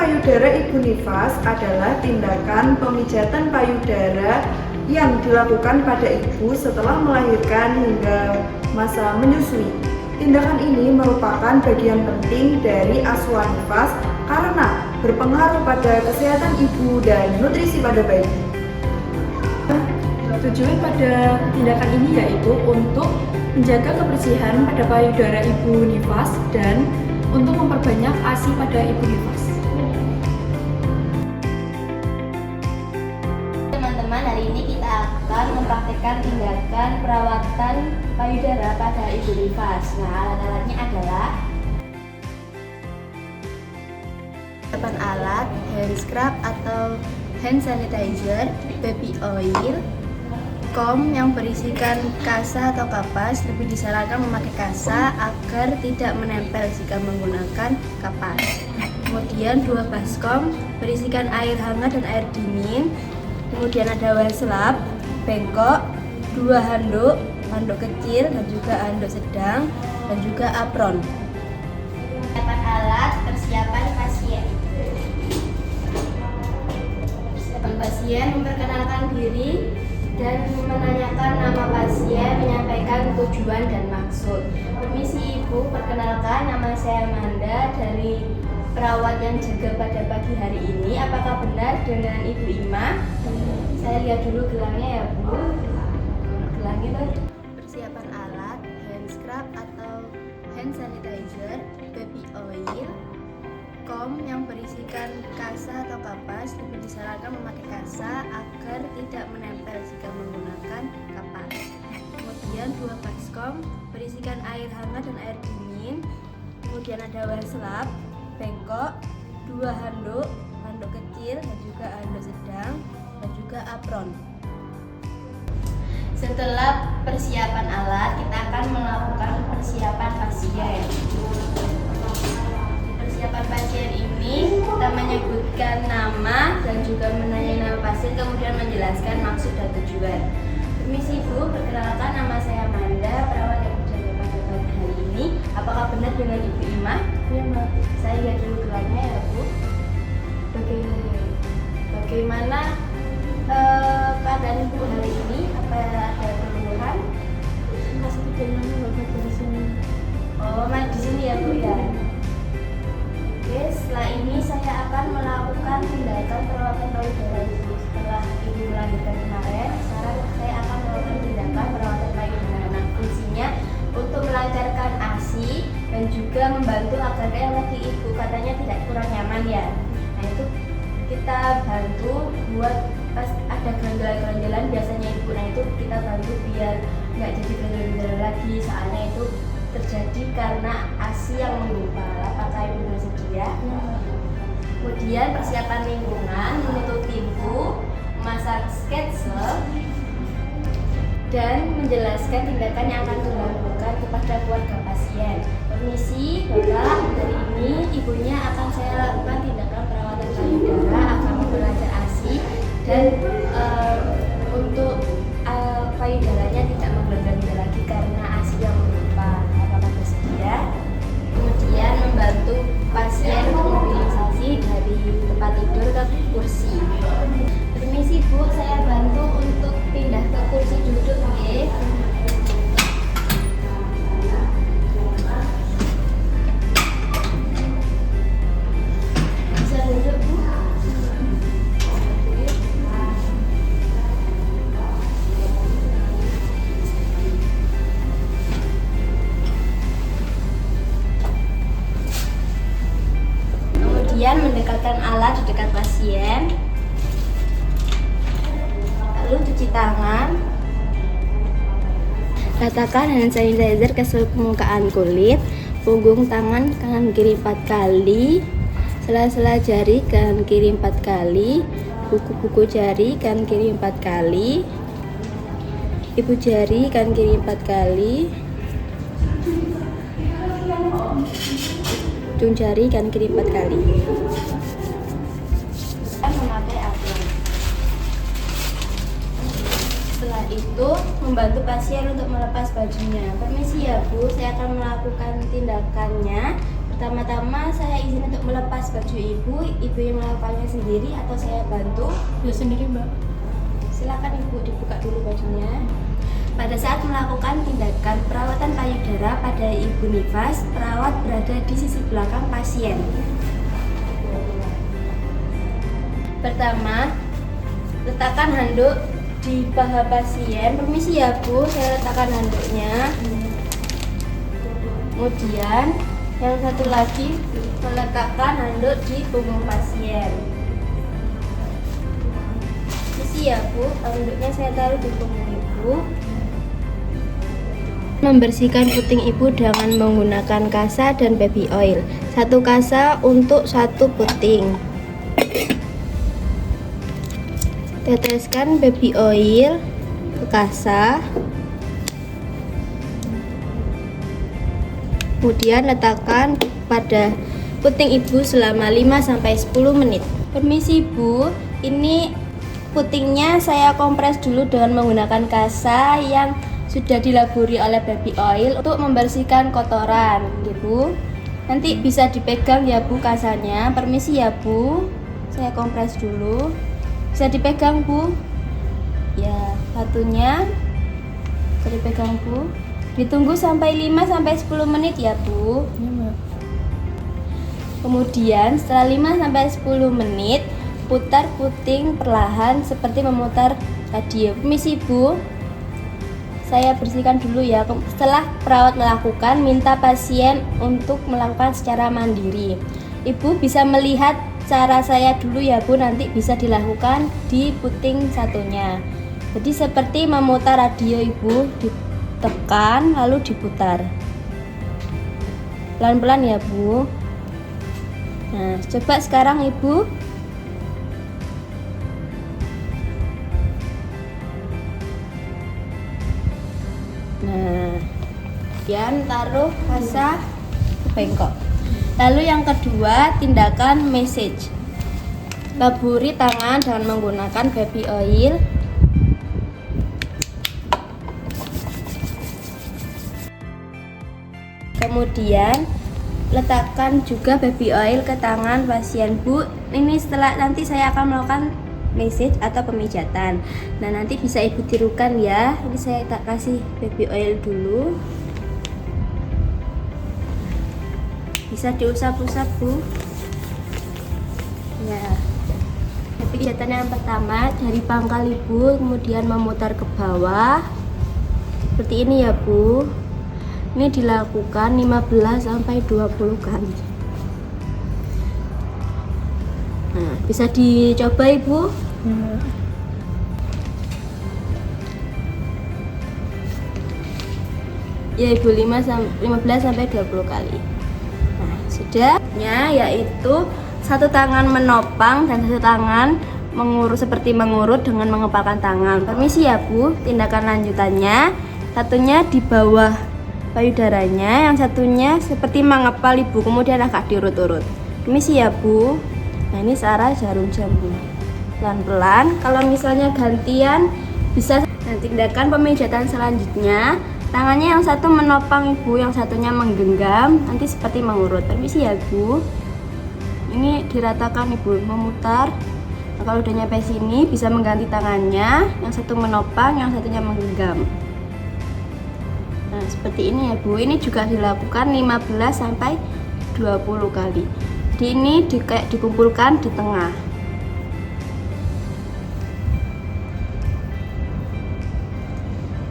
payudara ibu nifas adalah tindakan pemijatan payudara yang dilakukan pada ibu setelah melahirkan hingga masa menyusui. Tindakan ini merupakan bagian penting dari asuhan nifas karena berpengaruh pada kesehatan ibu dan nutrisi pada bayi. Tujuan pada tindakan ini yaitu untuk menjaga kebersihan pada payudara ibu nifas dan untuk memperbanyak ASI pada ibu nifas. Teman-teman, hari ini kita akan mempraktikkan tindakan perawatan payudara pada ibu nifas. Nah, alat-alatnya adalah persiapan alat, hand scrub atau hand sanitizer, baby oil, kom yang berisikan kasa atau kapas. Lebih disarankan memakai kasa agar tidak menempel jika menggunakan kapas. Kemudian 2 baskom berisikan air hangat dan air dingin. Kemudian ada wastafel, bengkok, 2 handuk kecil dan juga handuk sedang dan juga apron. Persiapan alat, persiapan pasien. Persiapan pasien memperkenalkan diri dan menanyakan nama pasien, menyampaikan tujuan dan maksud. Permisi Ibu, perkenalkan nama saya Amanda dari perawat yang jaga pada pagi hari ini. Apakah benar dengan Ibu Ima? Saya lihat dulu gelangnya ya Bu. Gelangnya tadi. Persiapan alat, hand scrub atau hand sanitizer, baby oil, kom yang berisikan kasa atau kapas. Lebih disarankan memakai kasa agar tidak menempel jika menggunakan kapas. Kemudian 2 baskom berisikan air hangat dan air dingin. Kemudian ada wastafel, bengkok, 2 handuk kecil dan juga handuk sedang dan juga apron. Setelah persiapan alat, kita akan melakukan persiapan pasien. Persiapan pasien ini kita menyebutkan nama dan juga menanyai nama pasien, kemudian menjelaskan maksud dan tujuan. Permisi Bu, perkenalkan nama saya Amanda, perawat yang berjaga pada pagi hari ini. Apakah benar dengan Ibu Ima? Ya, Mbak. Saya lihat dulu gelangnya ya Bu. Bagaimana keadaan Ibu hari ini? Apa ada keluhan? Masih bagaimana Bapak di sini? Oh, masih di sini ya Bu ya. Oke, setelah ini saya akan melakukan tindakan perawatan payudara Ibu. Setelah Ibu melahirkan kemarin, sekarang saya akan melakukan tindakan perawatan payudara. Nah, fungsinya untuk melancarkan ASI dan juga membantu agar yang lagi Ibu katanya tidak kurang nyaman ya. Nah, itu kita bantu buat pas ada geranjalan-geranjalan biasanya Ibu. Nah, itu kita bantu biar nggak jadi geranjalan lagi, soalnya itu terjadi karena ASI yang menggumpal. Apakah Ibu bersedia? Kemudian persiapan lingkungan, menutup pintu, memasang sketsel, dan menjelaskan tindakan yang akan dilakukan kepada keluarga pasien. Permisi Bapak, hari ini ibunya akan saya lakukan tindakan perawatan payudara akan memperlancar ASI dan untuk payudaranya tidak menggerak lagi karena ASI yang menggumpal. Apakah bersedia? Kemudian membantu pasien mobilisasi dari tempat tidur ke kursi. Permisi Bu, saya bantu untuk pindah ke kursi duduk ya. Bisa duduk Bu. Kemudian mendekatkan alat di dekat pasien, lalu cuci tangan, ratakan hand sanitizer ke seluruh permukaan kulit, punggung tangan kanan kiri 4 kali, sela-sela jari kanan kiri 4 kali, kuku-kuku jari kanan kiri 4 kali, ibu jari kanan kiri 4 kali, ujung jari kanan kiri 4 kali. Memakai apron. Setelah itu membantu pasien untuk melepas bajunya. Permisi ya Bu, saya akan melakukan tindakannya. Pertama-tama saya izin untuk melepas baju ibu yang melakukannya sendiri atau saya bantu? Ya sendiri Mbak. Silakan ibu dibuka dulu bajunya. Pada saat melakukan tindakan perawatan payudara pada ibu nifas, perawat berada di sisi belakang pasien. Pertama, letakkan handuk di paha pasien. Permisi ya Bu, saya letakkan handuknya. Kemudian yang satu lagi meletakkan handuk di punggung pasien. Permisi ya Bu, handuknya saya taruh di punggung ibu. Membersihkan puting ibu dengan menggunakan kasa dan baby oil. 1 kasa untuk 1 puting. Teteskan baby oil ke kasa. Kemudian letakkan pada puting ibu selama 5-10 menit. Permisi Bu, ini putingnya saya kompres dulu dengan menggunakan kasa yang sudah dilaburi oleh baby oil untuk membersihkan kotoran, Bu. Nanti bisa dipegang ya Bu kasanya. Permisi ya Bu, saya kompres dulu. Bisa dipegang Bu. Ya, satunya bisa dipegang Bu. Ditunggu sampai 5-10 menit ya Bu. Kemudian setelah 5-10 menit putar puting perlahan seperti memutar radio. Permisi Bu, saya bersihkan dulu ya. Setelah perawat melakukan, minta pasien untuk melakukan secara mandiri. Ibu bisa melihat cara saya dulu ya Bu, nanti bisa dilakukan di puting satunya. Jadi seperti memutar radio Ibu, ditekan lalu diputar. Pelan-pelan ya Bu. Nah, coba sekarang Ibu. Nah, kemudian taruh kasa ke bengkok. Lalu yang kedua, tindakan massage. Laburi tangan dengan menggunakan baby oil. Kemudian letakkan juga baby oil ke tangan pasien Bu. Ini setelah nanti saya akan melakukan massage atau pemijatan. Nah, nanti bisa Ibu tirukan ya. Ini saya tak kasih baby oil dulu. Bisa diusap-usap Bu. Ya. Pemijatan yang pertama dari pangkal Ibu, kemudian memutar ke bawah. Seperti ini ya Bu. Ini dilakukan 15-20 kali. Nah, bisa dicoba Ibu. Ya Ibu, 15-20 kali. Nah, sudahnya yaitu 1 tangan menopang dan 1 tangan seperti mengurut dengan mengepalkan tangan. Permisi ya Bu, tindakan lanjutannya, satunya di bawah payudaranya, yang satunya seperti mengepal Ibu, kemudian agak diurut-urut. Permisi ya Bu. Nah, ini searah jarum jam Bu. Pelan-pelan. Kalau misalnya gantian bisa. Nah, tindakan pemijatan selanjutnya, tangannya yang satu menopang Ibu, yang satunya menggenggam, nanti seperti mengurut. Permisi ya Bu. Ini diratakan Ibu, memutar. Nah, kalau udah nyampe sini bisa mengganti tangannya, yang satu menopang, yang satunya menggenggam. Nah, seperti ini ya Bu. Ini juga dilakukan 15-20 kali. Jadi ini kayak dikumpulkan di tengah.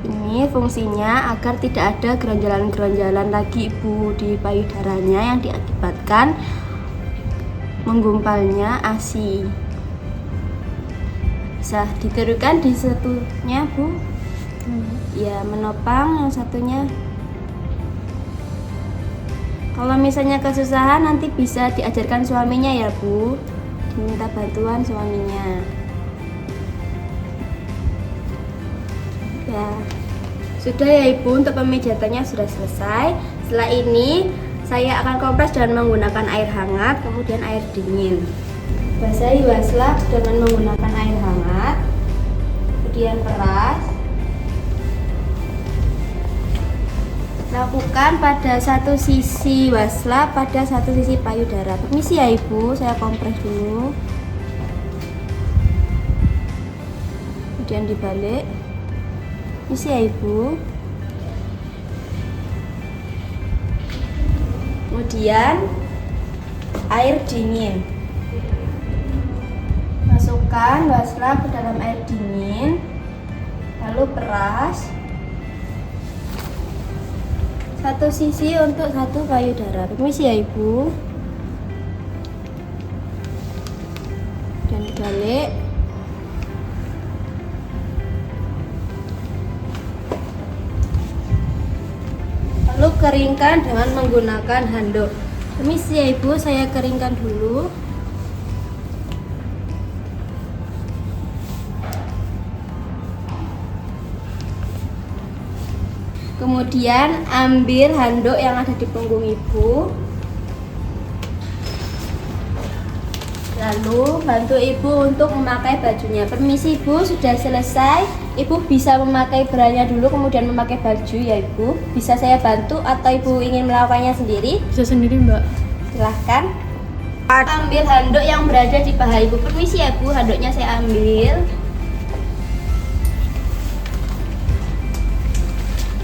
Ini fungsinya agar tidak ada geronjalan-geronjalan lagi Ibu di payudaranya yang diakibatkan menggumpalnya ASI. Bisa ditirukan di satunya Bu. Ya, menopang, yang satunya. Kalau misalnya kesusahan nanti bisa diajarkan suaminya ya Bu, diminta bantuan suaminya. Ya, sudah ya Ibu, untuk pemijatannya sudah selesai. Setelah ini saya akan kompres dengan menggunakan air hangat, kemudian air dingin. Basahi waslak dengan menggunakan air hangat, kemudian peras. lakukan pada satu sisi wasla, pada satu sisi payudara. Permisi ya Ibu, saya kompres dulu. Kemudian dibalik. Permisi ya Ibu. Kemudian air dingin. Masukkan wasla ke dalam air dingin. Lalu peras. Satu sisi untuk satu payudara. Permisi ya Ibu. Dan dibalik. Lalu keringkan dengan menggunakan handuk. Permisi ya Ibu, saya keringkan dulu. Kemudian ambil handuk yang ada di punggung Ibu. Lalu bantu Ibu untuk memakai bajunya. Permisi Ibu, sudah selesai. Ibu bisa memakai beranya dulu kemudian memakai baju ya Ibu. Bisa saya bantu atau Ibu ingin melakukannya sendiri? Bisa sendiri Mbak. Silahkan. Ambil handuk yang berada di paha Ibu. Permisi ya Bu, handuknya saya ambil.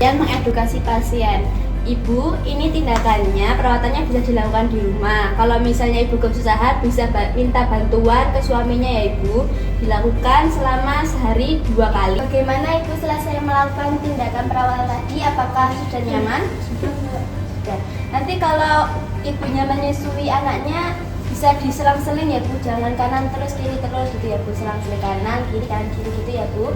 Dan mengedukasi pasien. Ibu, ini tindakannya, perawatannya bisa dilakukan di rumah. Kalau misalnya Ibu kesusahan, bisa minta bantuan ke suaminya ya Ibu. Dilakukan selama sehari 2 kali. Bagaimana Ibu selesai melakukan tindakan perawatan tadi? Apakah sudah nyaman? Sudah. Nanti kalau ibunya menyusui anaknya, bisa diselang-seling ya Bu. Jangan kanan terus, kiri terus gitu ya Bu. Selang-seling kanan, kiri, kanan, kiri gitu ya Bu.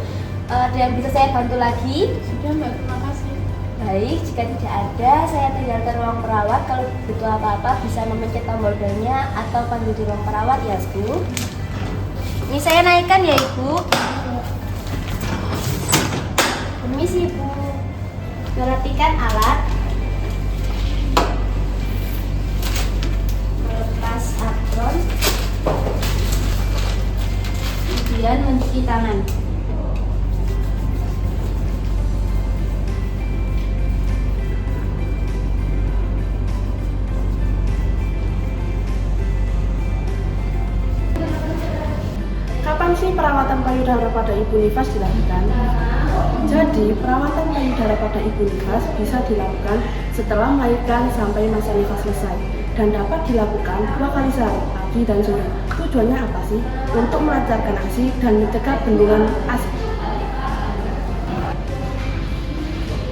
Ada yang bisa saya bantu lagi? Sudah Mbak, terima kasih. Baik, jika tidak ada, saya tinggal ke ruang perawat. Kalau butuh apa-apa bisa memencet tombol belnya atau panggil di ruang perawat ya Bu. Ini saya naikkan ya Ibu. Permisi Bu. Perhatikan alat. Melepas apron. Kemudian mencuci tangan. Kapan sih perawatan payudara pada ibu nifas dilakukan? Jadi, perawatan payudara pada ibu nifas bisa dilakukan setelah melahirkan sampai masa nifas selesai dan dapat dilakukan 2 kali sehari, pagi dan sore. Tujuannya apa sih? Untuk melancarkan ASI dan mencegah bendungan ASI.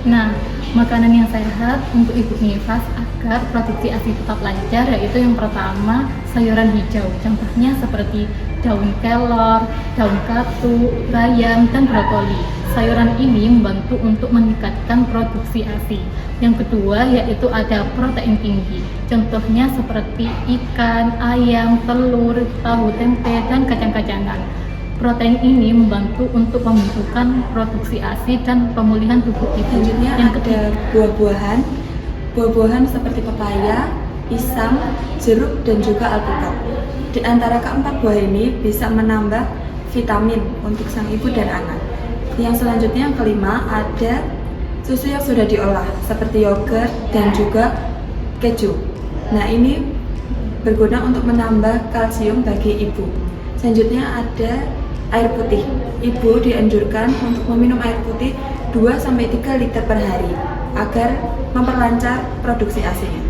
Nah, makanan yang sehat untuk ibu nifas agar produksi ASI tetap lancar yaitu yang pertama sayuran hijau. Contohnya seperti daun kelor, daun katu, bayam, dan brokoli. Sayuran ini membantu untuk meningkatkan produksi ASI. Yang kedua yaitu ada protein tinggi. Contohnya seperti ikan, ayam, telur, tahu tempe, dan kacang-kacangan. Protein ini membantu untuk pembentukan produksi ASI dan pemulihan tubuh ibu. Selanjutnya ada buah-buahan. Buah-buahan seperti pepaya, pisang, jeruk, dan juga alpukat. Di antara keempat buah ini bisa menambah vitamin untuk sang ibu dan anak. Yang selanjutnya yang kelima ada susu yang sudah diolah seperti yogurt dan juga keju. Nah, ini berguna untuk menambah kalsium bagi ibu. Selanjutnya ada air putih. Ibu dianjurkan untuk meminum air putih 2-3 liter per hari agar memperlancar produksi ASI-nya.